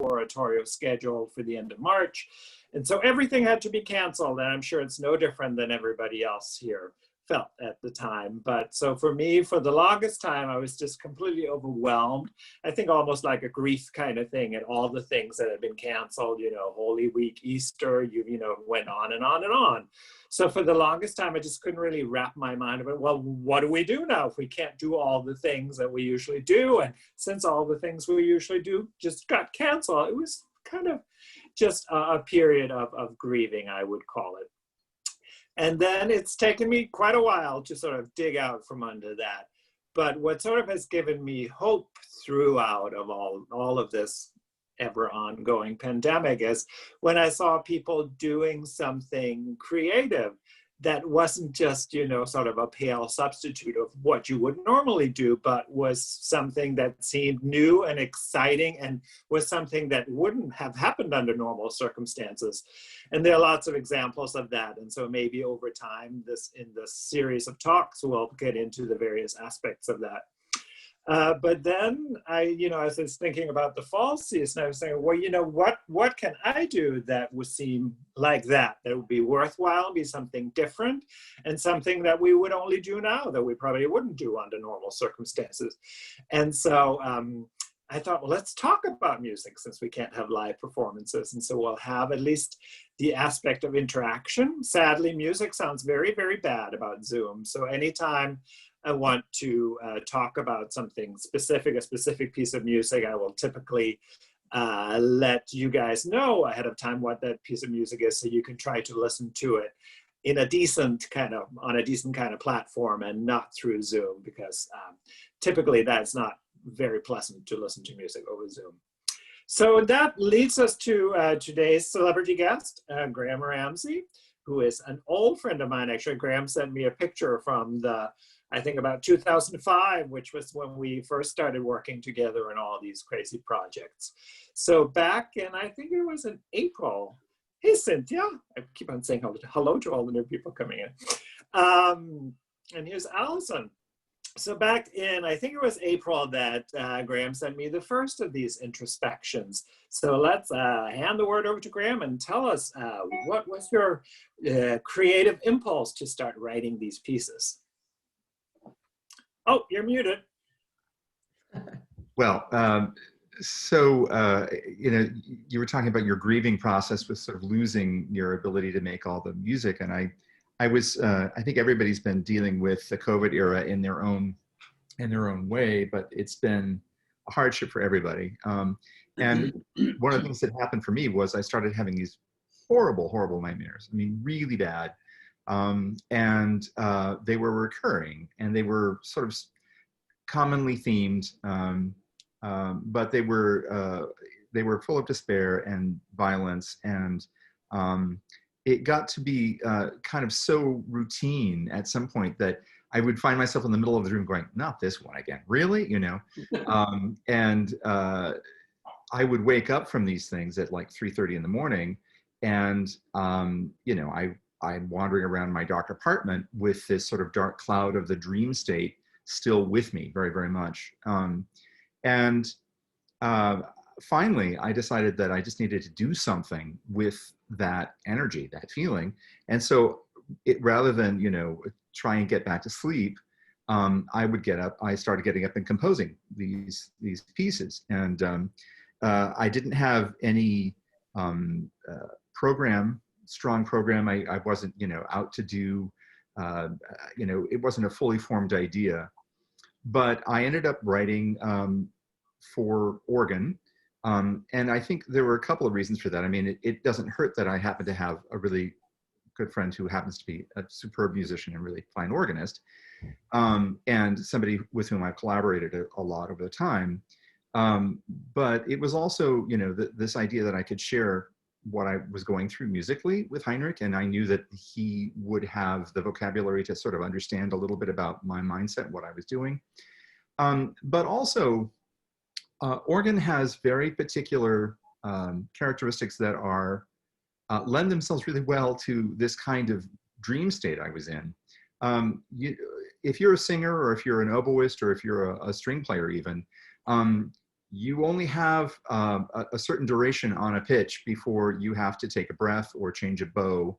oratorio scheduled for the end of March. And so everything had to be canceled. And I'm sure it's no different than everybody else here felt at the time. But so for me, for the longest time, I was just completely overwhelmed. I think almost like a grief kind of thing at all the things that had been canceled, you know, Holy Week, Easter, you know, went on and on and on. So for the longest time, I just couldn't really wrap my mind about, well, what do we do now if we can't do all the things that we usually do? And since all the things we usually do just got canceled, it was kind of just a period of grieving, I would call it. And then it's taken me quite a while to sort of dig out from under that. But what sort of has given me hope throughout of all of this ever ongoing pandemic is when I saw people doing something creative that wasn't just, you know, sort of a pale substitute of what you would normally do, but was something that seemed new and exciting and was something that wouldn't have happened under normal circumstances. And there are lots of examples of that. And so maybe over time, in this series of talks, we'll get into the various aspects of that. But then I was thinking about the fall season. I was saying, well, you know, what can I do that would seem like that would be worthwhile, be something different, and something that we would only do now that we probably wouldn't do under normal circumstances. And so I thought, well, let's talk about music since we can't have live performances. And so we'll have at least the aspect of interaction. Sadly, music sounds very, very bad about Zoom. So anytime I want to talk about something specific, a specific piece of music, I will typically let you guys know ahead of time what that piece of music is, so you can try to listen to it in on a decent kind of platform and not through Zoom, because typically that's not very pleasant to listen to music over Zoom. So that leads us to today's celebrity guest, Graham Ramsey, who is an old friend of mine. Actually, Graham sent me a picture from I think about 2005, which was when we first started working together in all these crazy projects. So back in, I think it was in April. Hey, Cynthia. I keep on saying hello to all the new people coming in. And here's Allison. So back in, I think it was April that Graham sent me the first of these introspections. So let's hand the word over to Graham and tell us what was your creative impulse to start writing these pieces? Oh, you're muted. Well, you know, you were talking about your grieving process with sort of losing your ability to make all the music, and I think everybody's been dealing with the COVID era in their own way, but it's been a hardship for everybody. And one of the things that happened for me was I started having these horrible nightmares. I mean, really bad. And they were recurring, and they were sort of commonly themed, but they were full of despair and violence, and it got to be kind of so routine at some point that I would find myself in the middle of the room going, "Not this one again, really?" You know, and I would wake up from these things at like 3:30 in the morning, and you know, I'm wandering around my dark apartment with this sort of dark cloud of the dream state still with me very, very much. Finally, I decided that I just needed to do something with that energy, that feeling. And so rather than, you know, try and get back to sleep, I would get up. I started getting up and composing these pieces. And I didn't have any strong program. I wasn't, you know, out to do, you know, it wasn't a fully formed idea, but I ended up writing for organ. And I think there were a couple of reasons for that. I mean, it doesn't hurt that I happen to have a really good friend who happens to be a superb musician and really fine organist, and somebody with whom I've collaborated a lot over the time. But it was also, you know, this idea that I could share what I was going through musically with Heinrich, and I knew that he would have the vocabulary to sort of understand a little bit about my mindset, what I was doing. But also, organ has very particular characteristics that are lend themselves really well to this kind of dream state I was in. If you're a singer, or if you're an oboist, or if you're a string player even, you only have a certain duration on a pitch before you have to take a breath or change a bow.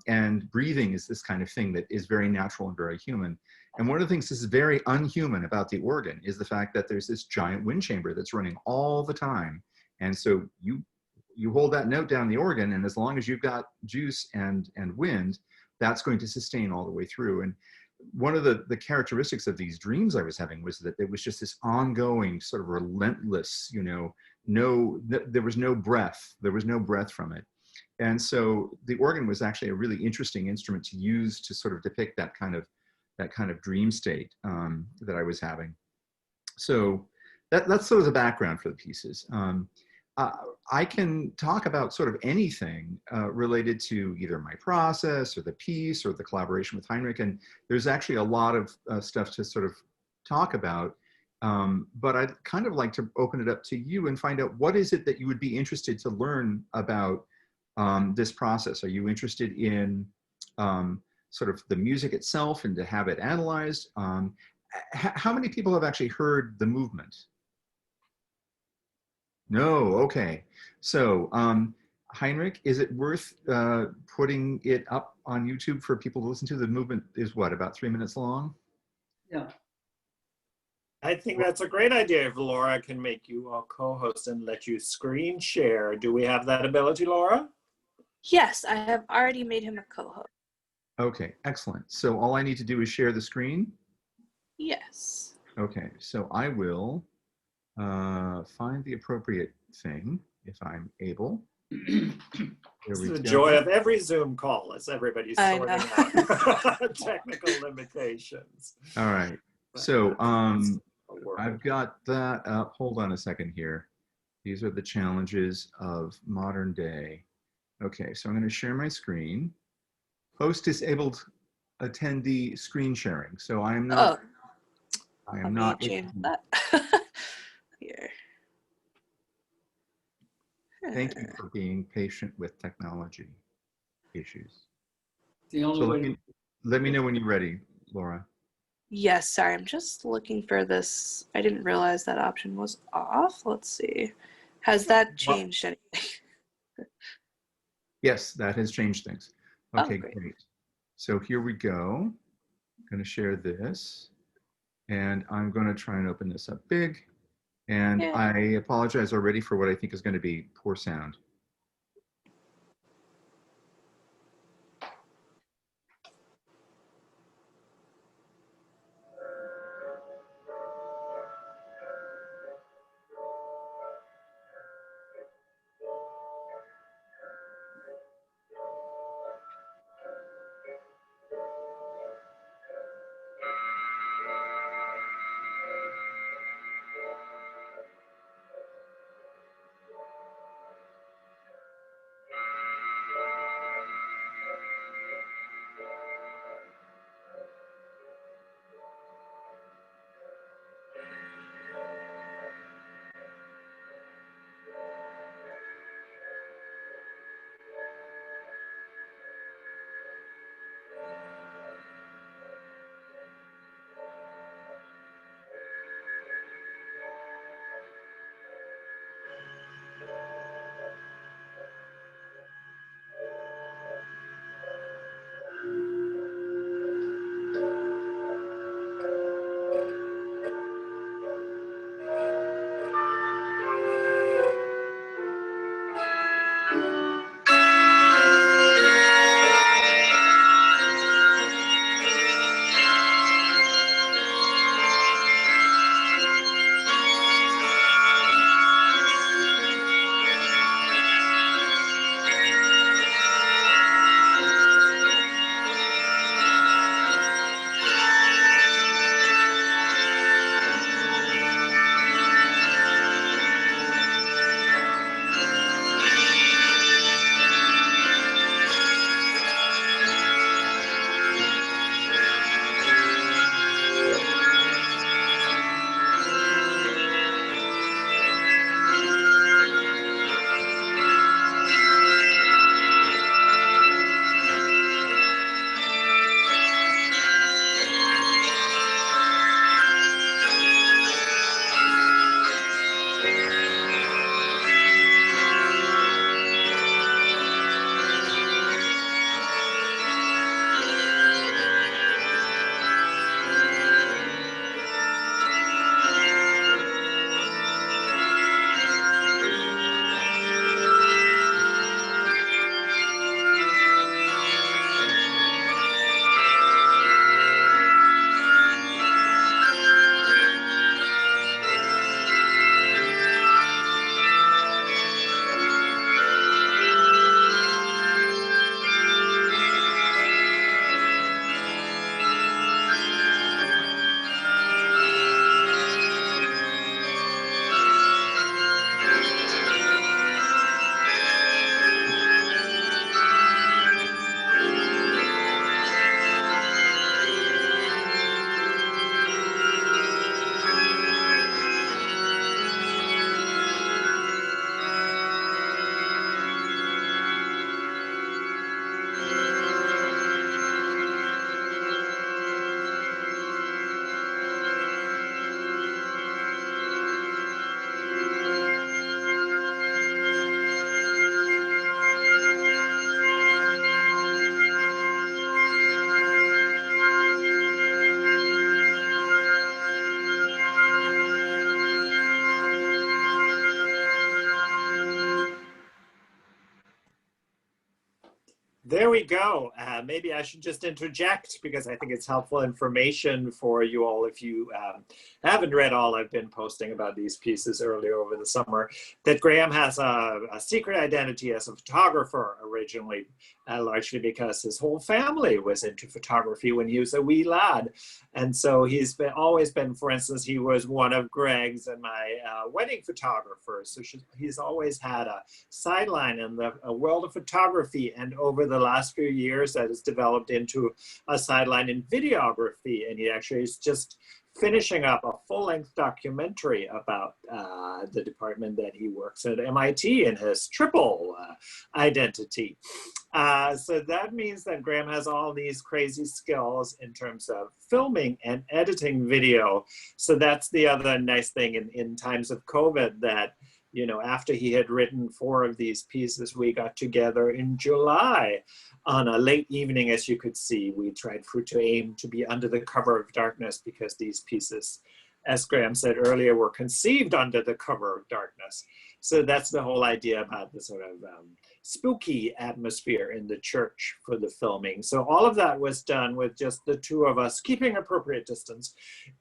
And breathing is this kind of thing that is very natural and very human. And one of the things that's very unhuman about the organ is the fact that there's this giant wind chamber that's running all the time. And so you hold that note down the organ, and as long as you've got juice and wind, that's going to sustain all the way through. And one of the characteristics of these dreams I was having was that it was just this ongoing sort of relentless, there was no breath. There was no breath from it. And so the organ was actually a really interesting instrument to use to sort of depict that kind of dream state that I was having. So that's sort of the background for the pieces. I can talk about sort of anything related to either my process or the piece or the collaboration with Heinrich. And there's actually a lot of stuff to sort of talk about. But I'd kind of like to open it up to you and find out what is it that you would be interested to learn about this process. Are you interested in sort of the music itself and to have it analyzed? How many people have actually heard the movement? No, okay. So Heinrich, is it worth putting it up on YouTube for people to listen to? The movement is what, about 3 minutes long? Yeah. I think that's a great idea if Laura can make you a co-host and let you screen share. Do we have that ability, Laura? Yes, I have already made him a co-host. Okay, excellent. So all I need to do is share the screen? Yes. Okay, so I will find the appropriate thing if I'm able. It's the joy of every Zoom call as everybody's sorting out technical limitations. All right. So I've got that up. Hold on a second here. These are the challenges of modern day. Okay, so I'm going to share my screen. Host disabled attendee screen sharing. So I am not. I am not. Change that. Here. Thank you for being patient with technology issues. The only way. Let me know when you're ready, Laura. Yes, sorry, I'm just looking for this. I didn't realize that option was off. Let's see. Has that changed anything? Yes, that has changed things. Okay, great. So here we go. I'm going to share this, and I'm going to try and open this up big. And I apologize already for what I think is going to be poor sound. There we go. Maybe I should just interject because I think it's helpful information for you all if you haven't read all I've been posting about these pieces earlier over the summer, that Graham has a secret identity as a photographer originally, largely because his whole family was into photography when he was a wee lad. And so he's always been, for instance, he was one of Greg's and my wedding photographers. So he's always had a sideline in the world of photography, and over the last few years that has developed into a sideline in videography, and he actually is just finishing up a full-length documentary about the department that he works at MIT in his triple identity. So that means that Graham has all these crazy skills in terms of filming and editing video. So that's the other nice thing in times of COVID, that you know, after he had written 4 of these pieces, we got together in July on a late evening, as you could see. We tried to aim to be under the cover of darkness because these pieces, as Graham said earlier, were conceived under the cover of darkness. So that's the whole idea about the sort of spooky atmosphere in the church for the filming. So all of that was done with just the 2 of us, keeping appropriate distance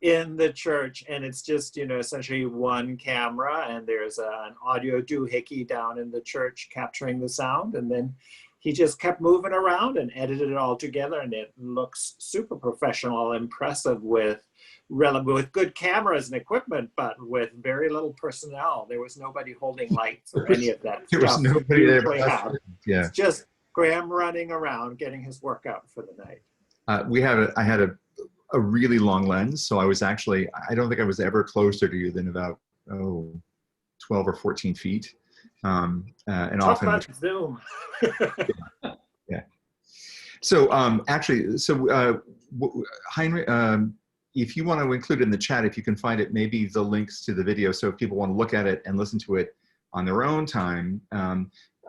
in the church. And it's just, you know, essentially one camera, and there's an audio doohickey down in the church capturing the sound. And then he just kept moving around and edited it all together. And it looks super professional, impressive with good cameras and equipment, but with very little personnel. There was nobody holding lights or any of that There stuff. was nobody there. Yeah. It's just Graham running around, getting his work out for the night. I had a really long lens, so I was actually, I don't think I was ever closer to you than about 12 or 14 feet. And Talk often about Zoom. yeah. So Heinrich, if you want to include in the chat, if you can find it, maybe the links to the video, so if people want to look at it and listen to it on their own time.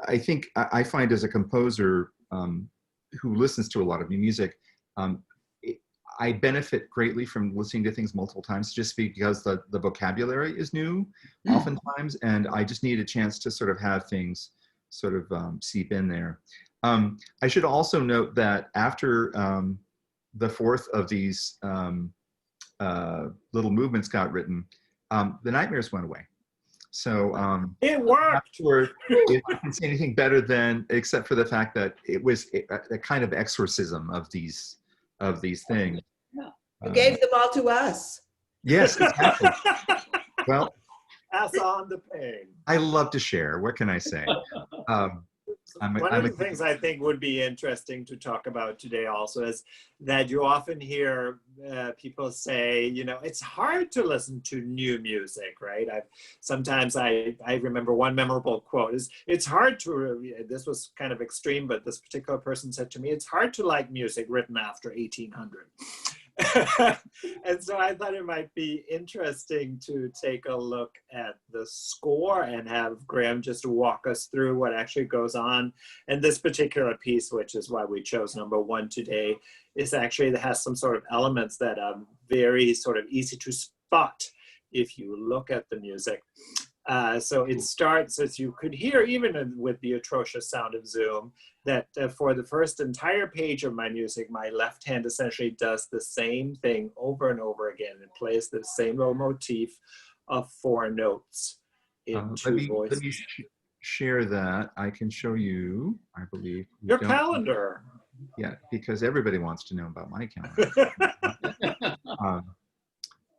I think I find as a composer who listens to a lot of new music, I benefit greatly from listening to things multiple times, just because the vocabulary is new oftentimes, and I just need a chance to sort of have things sort of seep in there. I should also note that after the 4th of these little movements got written, the nightmares went away. So it worked. If I can say anything better than, except for the fact that it was a kind of exorcism of these things. Yeah. You gave them all to us. Yes, exactly. Well, pass on the pain. I love to share. What can I say? One of the things I think would be interesting to talk about today also is that you often hear people say, you know, it's hard to listen to new music, right? Sometimes I remember one memorable quote is, it's hard to, this was kind of extreme, but this particular person said to me, it's hard to like music written after 1800. And so I thought it might be interesting to take a look at the score and have Graham just walk us through what actually goes on. And this particular piece, which is why we chose number 1 today, is actually that has some sort of elements that are very sort of easy to spot if you look at the music. So it starts, as you could hear, even with the atrocious sound of Zoom, that for the first entire page of my music, my left hand essentially does the same thing over and over again. It plays the same little motif of 4 notes in 2 voices. Let me share that. I can show you, I believe. Your calendar. Yeah, because everybody wants to know about my calendar.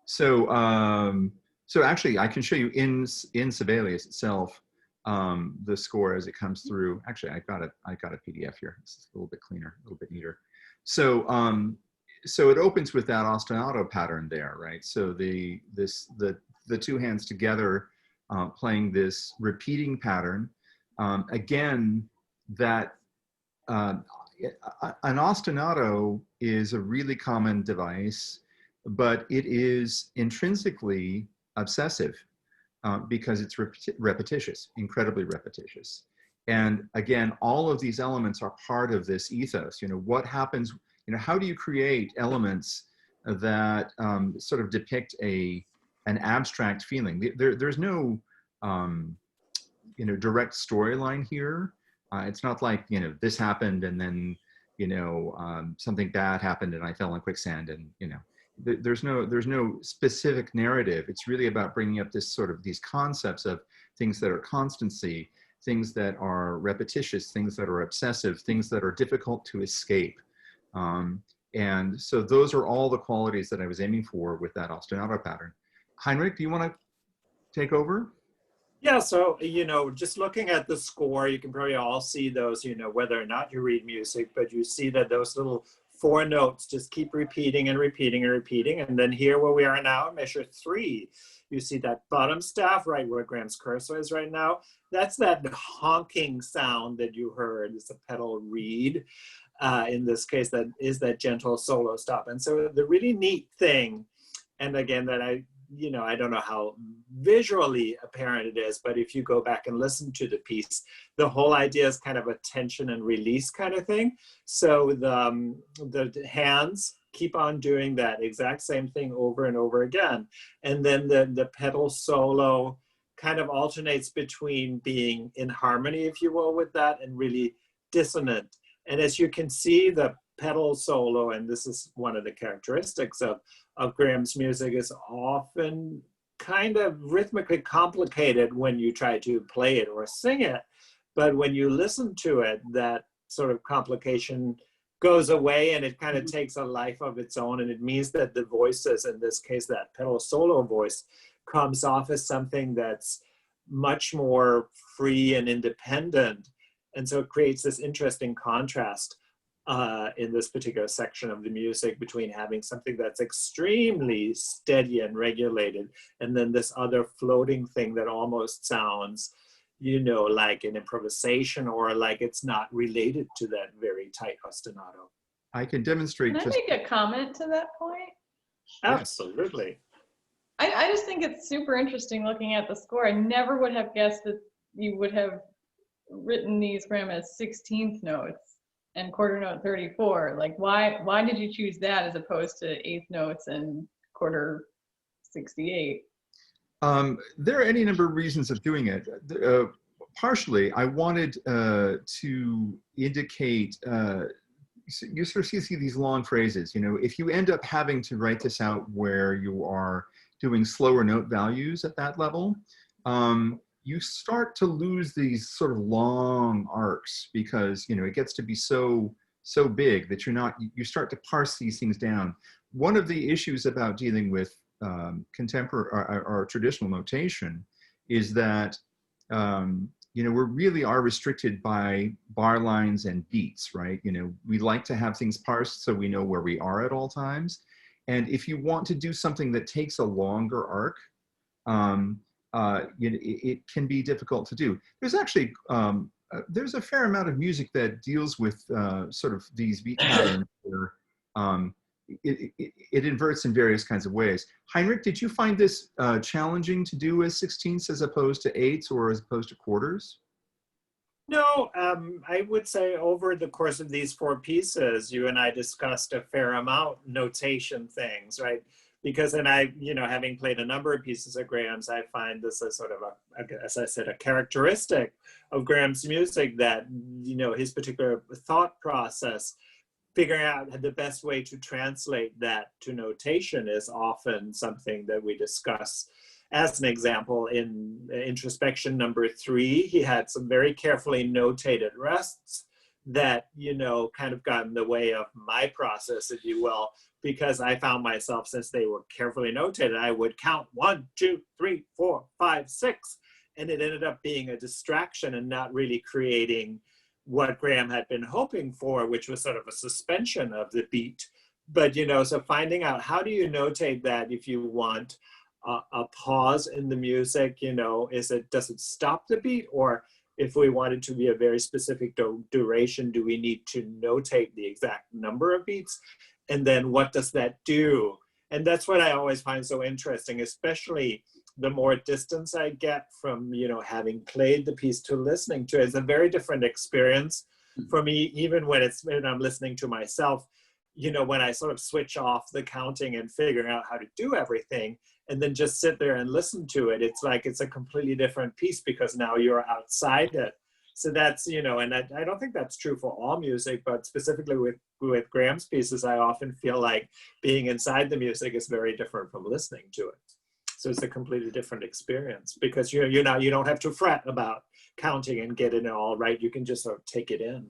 So actually, I can show you in Sibelius itself the score as it comes through. Actually, I got a PDF here. This is a little bit cleaner, a little bit neater. So so it opens with that ostinato pattern there, right? So the 2 hands together playing this repeating pattern. Again, that an ostinato is a really common device, but it is intrinsically obsessive because it's repetitious, incredibly repetitious. And again, all of these elements are part of this ethos. You know, what happens, you know, how do you create elements that sort of depict an abstract feeling? There's no, you know, direct storyline here, It's not like, you know, this happened and then, you know, something bad happened and I fell in quicksand, and, you know, there's no specific narrative. It's really about bringing up this sort of these concepts of things that are constancy, things that are repetitious, things that are obsessive, things that are difficult to escape. And so those are all the qualities that I was aiming for with that ostinato pattern. Heinrich, do you want to take over? Yeah, so, you know, just looking at the score, you can probably all see those, you know, whether or not you read music, but you see that those little 4 notes just keep repeating and repeating and repeating. And then here where we are now, measure 3, you see that bottom staff right where Graham's cursor is right now. That's that honking sound that you heard. It's a pedal reed. In this case, that is that gentle solo stop. And so the really neat thing, and again, that I don't know how visually apparent it is, but if you go back and listen to the piece, the whole idea is kind of a tension and release kind of thing. So the hands keep on doing that exact same thing over and over again. And then the pedal solo kind of alternates between being in harmony, if you will, with that, and really dissonant. And as you can see, the pedal solo, and this is one of the characteristics of Graham's music, is often kind of rhythmically complicated when you try to play it or sing it. But when you listen to it, that sort of complication goes away and it kind of takes a life of its own. And it means that the voices, in this case, that pedal solo voice, comes off as something that's much more free and independent. And so it creates this interesting contrast in this particular section of the music between having something that's extremely steady and regulated, and then this other floating thing that almost sounds, you know, like an improvisation or like it's not related to that very tight ostinato. I can demonstrate. Can I make a comment to that point? Absolutely. I just think it's super interesting looking at the score. I never would have guessed that you would have written these, Graham, as 16th notes and quarter note 34. Like, why did you choose that as opposed to 8th notes and quarter 68? There are any number of reasons of doing it. Partially, I wanted to indicate, you sort of see these long phrases. You know, if you end up having to write this out where you are doing slower note values at that level, you start to lose these sort of long arcs, because, you know, it gets to be so big that you start to parse these things down. One of the issues about dealing with contemporary or traditional notation is that, you know, we really are restricted by bar lines and beats, right? You know, we like to have things parsed so we know where we are at all times. And if you want to do something that takes a longer arc, you know, it can be difficult to do. There's actually, there's a fair amount of music that deals with sort of these beat patterns where it inverts in various kinds of ways. Heinrich, did you find this challenging to do as 16ths as opposed to 8ths or as opposed to quarters? No, I would say over the course of these 4 pieces, you and I discussed a fair amount notation things, right? Because then you know, having played a number of pieces of Graham's, I find this as sort of as I said, a characteristic of Graham's music, that, you know, his particular thought process, figuring out the best way to translate that to notation is often something that we discuss. As an example, in introspection number 3, he had some very carefully notated rests that, you know, kind of got in the way of my process, if you will, because I found myself, since they were carefully notated, I would count 1, 2, 3, 4, 5, 6, and it ended up being a distraction and not really creating what Graham had been hoping for, which was sort of a suspension of the beat. But, you know, so finding out how do you notate that if you want a pause in the music, you know, does it stop the beat? Or if we want it to be a very specific duration, do we need to notate the exact number of beats? And then what does that do? And that's what I always find so interesting, especially the more distance I get from, you know, having played the piece to listening to it. It's a very different experience for me, even when I'm listening to myself, you know, when I sort of switch off the counting and figuring out how to do everything, and then just sit there and listen to it, it's like it's a completely different piece, because now you're outside it. So that's, you know, and I don't think that's true for all music, but specifically with Graham's pieces, I often feel like being inside the music is very different from listening to it. So it's a completely different experience because you don't have to fret about counting and getting it all right. You can just sort of take it in.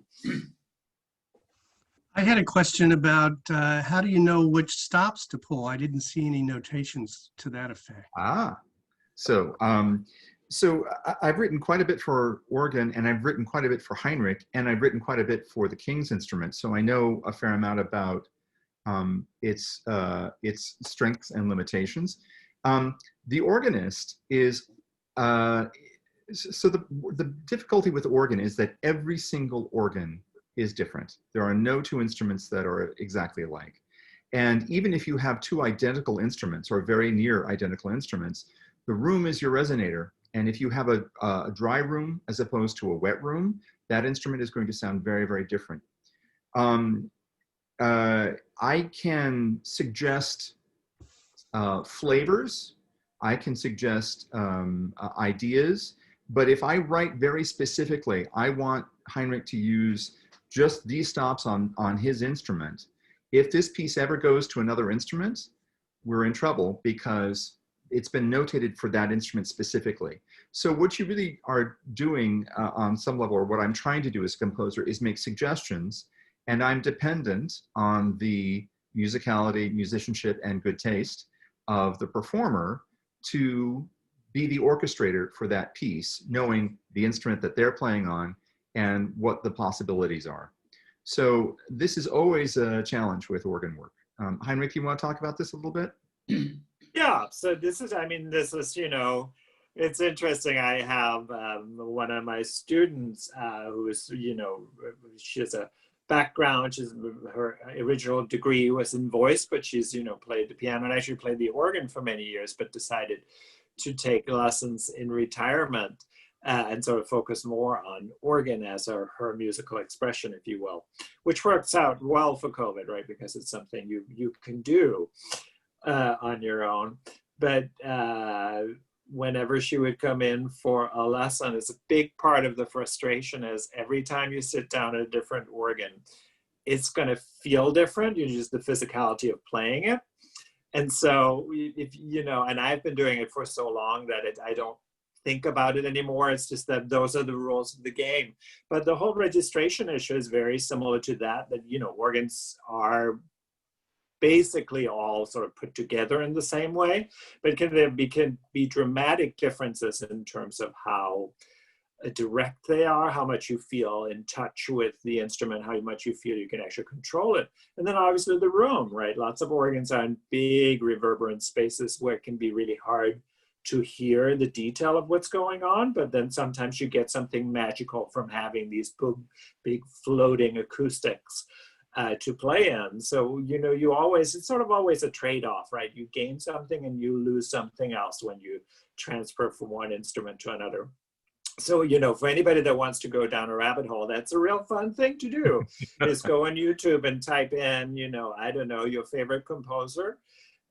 I had a question about how do you know which stops to pull? I didn't see any notations to that effect. So I've written quite a bit for organ, and I've written quite a bit for Heinrich, and I've written quite a bit for the King's instrument. So I know a fair amount about its strengths and limitations. The organist is, so the difficulty with organ is that every single organ is different. There are no two instruments that are exactly alike. And even if you have two identical instruments or very near identical instruments, the room is your resonator. And if you have a dry room as opposed to a wet room, that instrument is going to sound very, very different. I can suggest flavors. I can suggest ideas. But if I write very specifically, I want Heinrich to use just these stops on his instrument. If this piece ever goes to another instrument, we're in trouble because it's been notated for that instrument specifically. So what you really are doing on some level, or what I'm trying to do as a composer, is make suggestions, and I'm dependent on the musicality, musicianship, and good taste of the performer to be the orchestrator for that piece, knowing the instrument that they're playing on and what the possibilities are. So this is always a challenge with organ work. Heinrich, you want to talk about this a little bit? Yeah, so this is, you know, it's interesting. I have one of my students who is, you know, she has a background, her original degree was in voice, but she's, you know, played the piano and actually played the organ for many years, but decided to take lessons in retirement and sort of focus more on organ as her musical expression, if you will, which works out well for COVID, right? Because it's something you can do on your own. But whenever she would come in for a lesson, it's a big part of the frustration is every time you sit down at a different organ, it's going to feel different. You just the physicality of playing it. And so if, you know, and I've been doing it for so long that I don't think about it anymore. It's just that those are the rules of the game. But the whole registration issue is very similar to that, you know, organs are basically all sort of put together in the same way, but can be dramatic differences in terms of how direct they are, how much you feel in touch with the instrument, how much you feel you can actually control it. And then obviously the room, right? Lots of organs are in big reverberant spaces where it can be really hard to hear the detail of what's going on, but then sometimes you get something magical from having these big floating acoustics to play in. So, you know, it's sort of always a trade-off, right? You gain something and you lose something else when you transfer from one instrument to another. So, you know, for anybody that wants to go down a rabbit hole, that's a real fun thing to do, is go on YouTube and type in, you know, I don't know, your favorite composer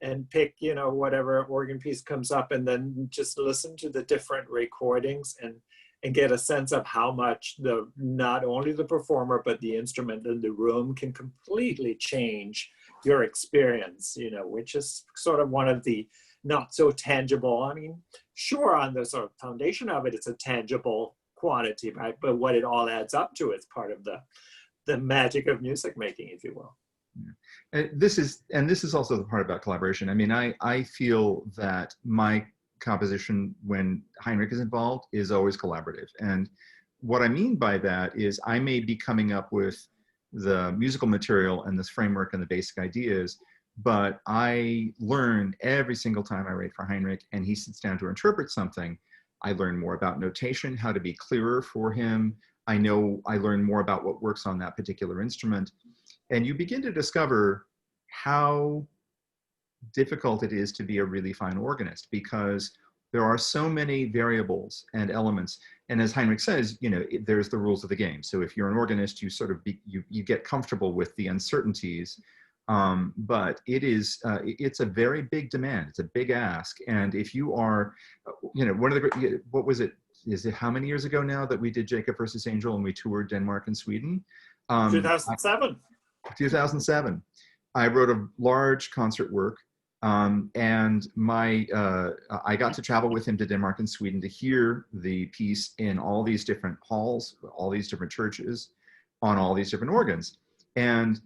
and pick, you know, whatever organ piece comes up and then just listen to the different recordings and get a sense of how much not only the performer, but the instrument in the room can completely change your experience, you know, which is sort of one of the not so tangible. I mean, sure, on the sort of foundation of it, it's a tangible quantity, right? But what it all adds up to is part of the magic of music making, if you will. Yeah. This is also the part about collaboration. I mean, I feel that my composition when Heinrich is involved is always collaborative. And what I mean by that is I may be coming up with the musical material and this framework and the basic ideas, but I learn every single time I write for Heinrich and he sits down to interpret something. I learn more about notation, how to be clearer for him. I learn more about what works on that particular instrument. And you begin to discover how difficult it is to be a really fine organist because there are so many variables and elements. And as Heinrich says, you know, there's the rules of the game. So if you're an organist, you sort of you get comfortable with the uncertainties. But it's a very big demand. It's a big ask. And if you are, you know, what was it, is it how many years ago now that we did Jacob versus Angel and we toured Denmark and Sweden? 2007. 2007. I wrote a large concert work, and I got to travel with him to Denmark and Sweden to hear the piece in all these different halls, all these different churches, on all these different organs. And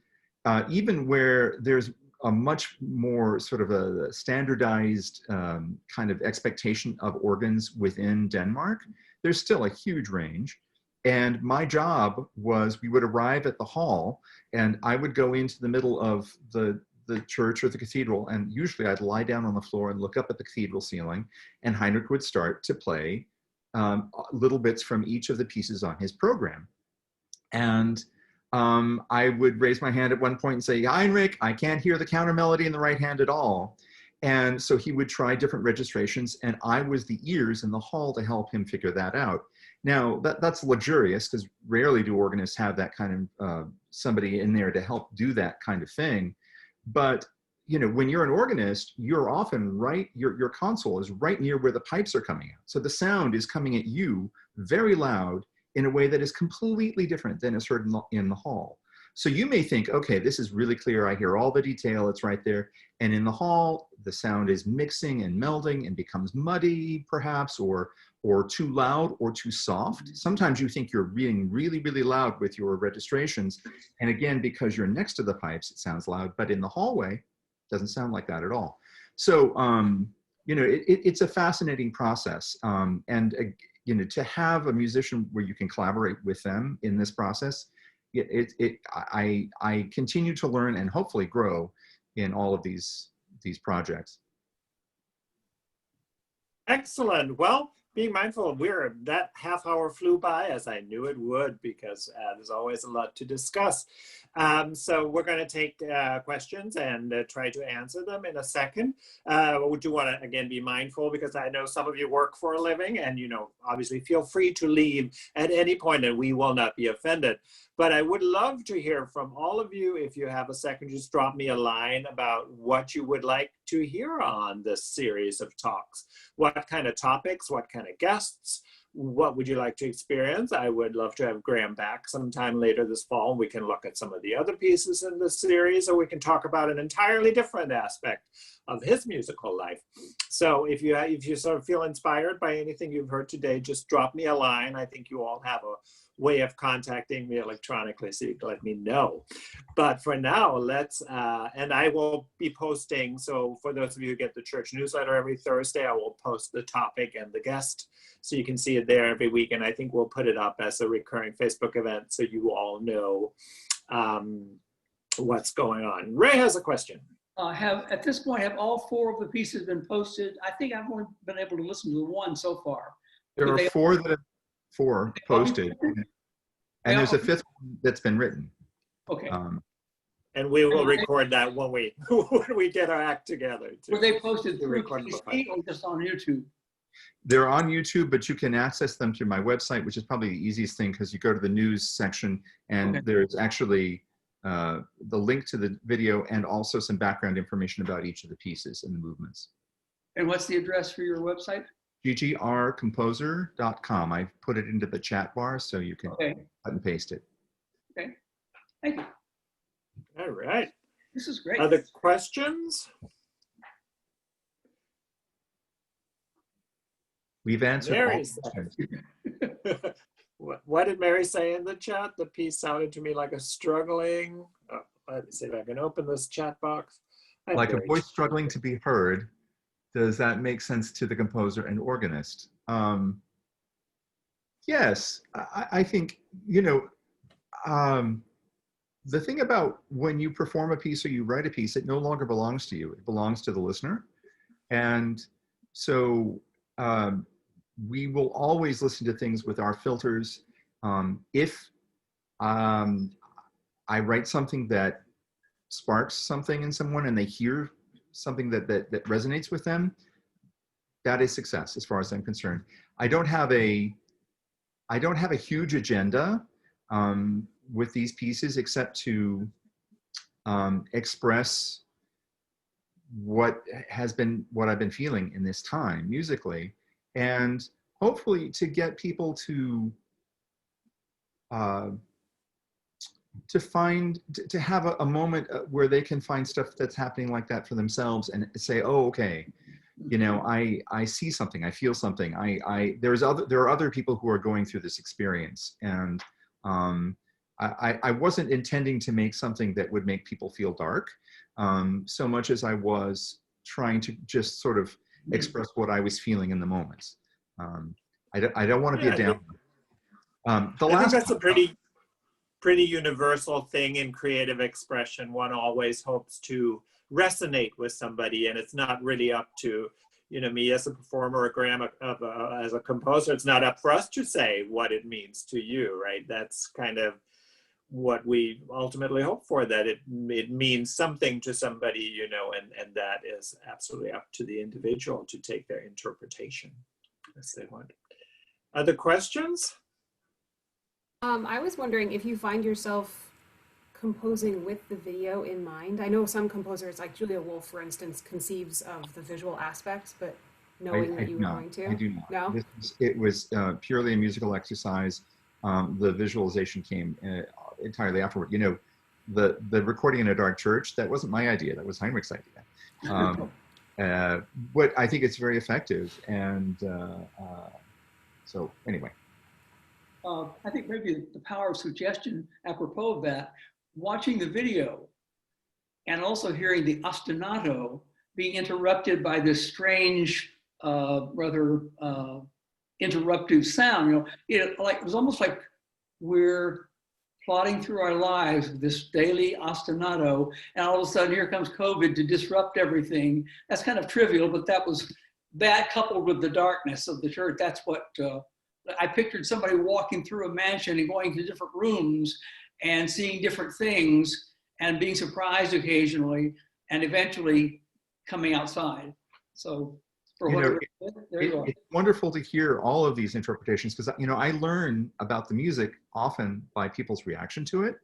even where there's a much more sort of a standardized kind of expectation of organs within Denmark, there's still a huge range. And my job was, we would arrive at the hall and I would go into the middle of the church or the cathedral, and usually I'd lie down on the floor and look up at the cathedral ceiling, and Heinrich would start to play little bits from each of the pieces on his program. And I would raise my hand at one point and say, Heinrich, I can't hear the counter melody in the right hand at all. And so he would try different registrations, and I was the ears in the hall to help him figure that out. Now, that's luxurious, because rarely do organists have that kind of somebody in there to help do that kind of thing. But you know, when you're an organist, you're often right, your console is right near where the pipes are coming out. So the sound is coming at you very loud in a way that is completely different than is heard in the hall. So you may think, okay, this is really clear. I hear all the detail, it's right there. And in the hall, the sound is mixing and melding and becomes muddy, perhaps, or too loud or too soft. Sometimes you think you're being really, really loud with your registrations. And again, because you're next to the pipes, it sounds loud, but in the hallway, it doesn't sound like that at all. So, you know, it's a fascinating process. You know, to have a musician where you can collaborate with them in this process, I continue to learn and hopefully grow in all of these projects. Excellent. Well, being mindful, that half hour flew by, as I knew it would, because there's always a lot to discuss. So we're going to take questions and try to answer them in a second. Would you want to, again, be mindful, because I know some of you work for a living, and, you know, obviously feel free to leave at any point and we will not be offended. But I would love to hear from all of you. If you have a second, just drop me a line about what you would like to hear on this series of talks. What kind of topics, what kind of guests, what would you like to experience? I would love to have Graham back sometime later this fall. We can look at some of the other pieces in this series, or we can talk about an entirely different aspect of his musical life. So if you sort of feel inspired by anything you've heard today, just drop me a line. I think you all have a way of contacting me electronically, so you can let me know. But for now, let's, and I will be posting, so for those of you who get the church newsletter every Thursday, I will post the topic and the guest, so you can see it there every week, and I think we'll put it up as a recurring Facebook event so you all know what's going on. Ray has a question. At this point, have all 4 of the pieces been posted? I think I've only been able to listen to the one so far. There are 4 that have 4 posted, and there's a 5th one that's been written. Okay. And we will record that when we get our act together. Were they posted through PC or just on YouTube? They're on YouTube, but you can access them through my website, which is probably the easiest thing, because you go to the news section and there's actually the link to the video and also some background information about each of the pieces and the movements. And what's the address for your website? ggrcomposer.com. I've put it into the chat bar so you can cut and paste it. Okay, thank you. All right. This is great. Other questions? We've answered Mary's all questions. What did Mary say in the chat? The piece sounded to me like a struggling, let me see if I can open this chat box. Like a voice struggling to be heard. Does that make sense to the composer and organist? Yes, I think, you know, the thing about when you perform a piece or you write a piece, it no longer belongs to you. It belongs to the listener. And so we will always listen to things with our filters. If I write something that sparks something in someone and they hear something that resonates with them, that is success as far as I'm concerned. I don't have a huge agenda with these pieces, except to express what I've been feeling in this time musically, and hopefully to get people to have a moment where they can find stuff that's happening like that for themselves and say, oh, okay, you know, I see something, I feel something. There are other people who are going through this experience, and I wasn't intending to make something that would make people feel dark, so much as I was trying to just sort of express what I was feeling in the moments. I don't want to be a downer. I think that's a pretty universal thing in creative expression. One always hopes to resonate with somebody, and it's not really up to, you know, me as a performer or Graham as a composer. It's not up for us to say what it means to you, right? That's kind of what we ultimately hope for, that it means something to somebody, you know, and that is absolutely up to the individual to take their interpretation as they want. Other questions? I was wondering if you find yourself composing with the video in mind. I know some composers, like Julia Wolf, for instance, conceives of the visual aspects, but knowing that you were going to. I do not. No? It was purely a musical exercise. The visualization came entirely afterward. You know, the recording in a dark church, that wasn't my idea. That was Heinrich's idea. But I think it's very effective. And so anyway. I think maybe the power of suggestion, apropos of that, watching the video and also hearing the ostinato being interrupted by this strange, rather interruptive sound. You know, it was almost like we're plodding through our lives with this daily ostinato, and all of a sudden here comes COVID to disrupt everything. That's kind of trivial, but that coupled with the darkness of the church, that's what I pictured. Somebody walking through a mansion and going to different rooms and seeing different things and being surprised occasionally and eventually coming outside. So for whatever, there you go. It's wonderful to hear all of these interpretations, because, you know, I learn about the music often by people's reaction to it.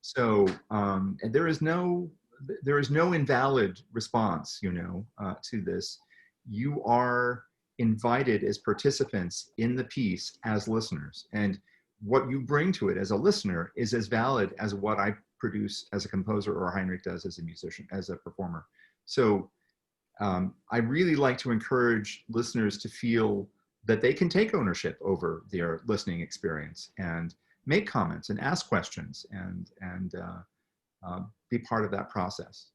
So and there is no invalid response, you know, to this. You are invited as participants in the piece as listeners, and what you bring to it as a listener is as valid as what I produce as a composer or Heinrich does as a musician, as a performer. So I really like to encourage listeners to feel that they can take ownership over their listening experience and make comments and ask questions and be part of that process.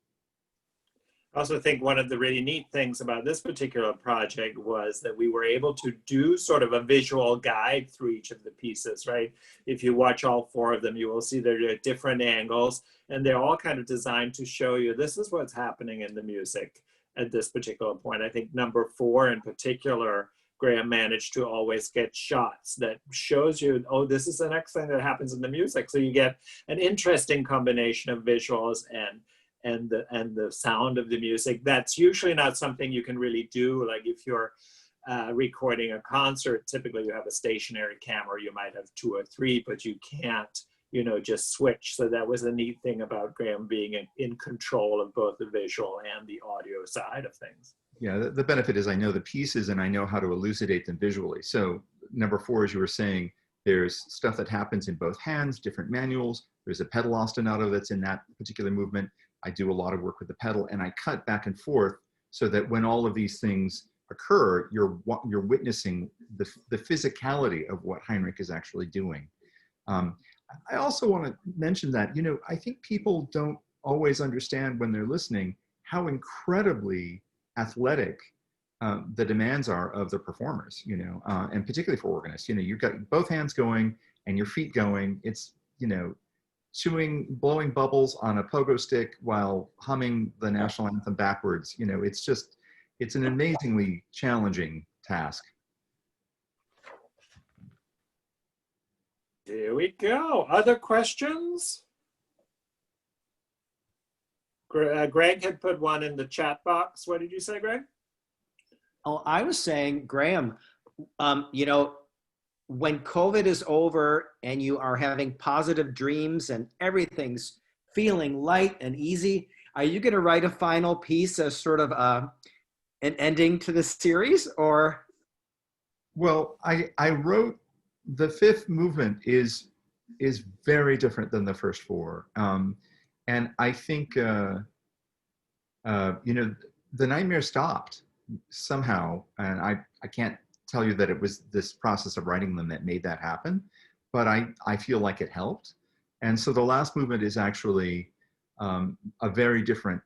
I also think one of the really neat things about this particular project was that we were able to do sort of a visual guide through each of the pieces, right? If you watch all four of them, you will see they're at different angles, and they're all kind of designed to show you this is what's happening in the music at this particular point. I think number 4 in particular, Graham managed to always get shots that shows you, oh, this is the next thing that happens in the music. So you get an interesting combination of visuals and the sound of the music. That's usually not something you can really do. Like if you're recording a concert, typically you have a stationary camera, you might have 2 or 3, but you can't, you know, just switch. So that was a neat thing about Graham being in control of both the visual and the audio side of things. Yeah, the benefit is I know the pieces and I know how to elucidate them visually. So number 4, as you were saying, there's stuff that happens in both hands, different manuals. There's a pedal ostinato that's in that particular movement. I do a lot of work with the pedal, and I cut back and forth so that when all of these things occur, you're witnessing the physicality of what Heinrich is actually doing. I also want to mention that, you know, I think people don't always understand when they're listening how incredibly athletic the demands are of the performers, you know, and particularly for organists. You know, you've got both hands going and your feet going. It's, you know, blowing bubbles on a pogo stick while humming the national anthem backwards. You know, it's an amazingly challenging task. Here we go. Other questions? Greg had put one in the chat box. What did you say, Greg? Oh, I was saying, Graham, you know, when COVID is over and you are having positive dreams and everything's feeling light and easy, are you going to write a final piece as sort of an ending to the series, or? Well, I wrote the fifth movement is very different than the first four, and I think you know, the nightmare stopped somehow, and I can't tell you that it was this process of writing them that made that happen, but I feel like it helped, and so the last movement is actually a very different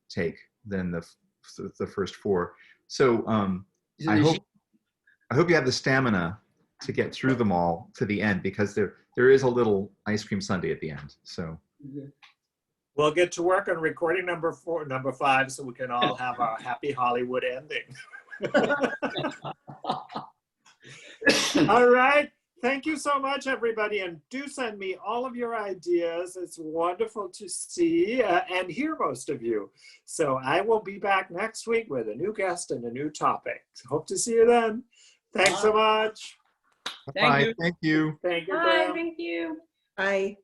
take than the first four. So I hope you have the stamina to get through them all to the end, because there is a little ice cream sundae at the end. So we'll get to work on recording number 5, so we can all have a happy Hollywood ending. All right. Thank you so much, everybody. And do send me all of your ideas. It's wonderful to see and hear most of you. So I will be back next week with a new guest and a new topic. Hope to see you then. Thanks so much. Thank you. Thank you. Thank you. Bye, Graham. thank you. Bye.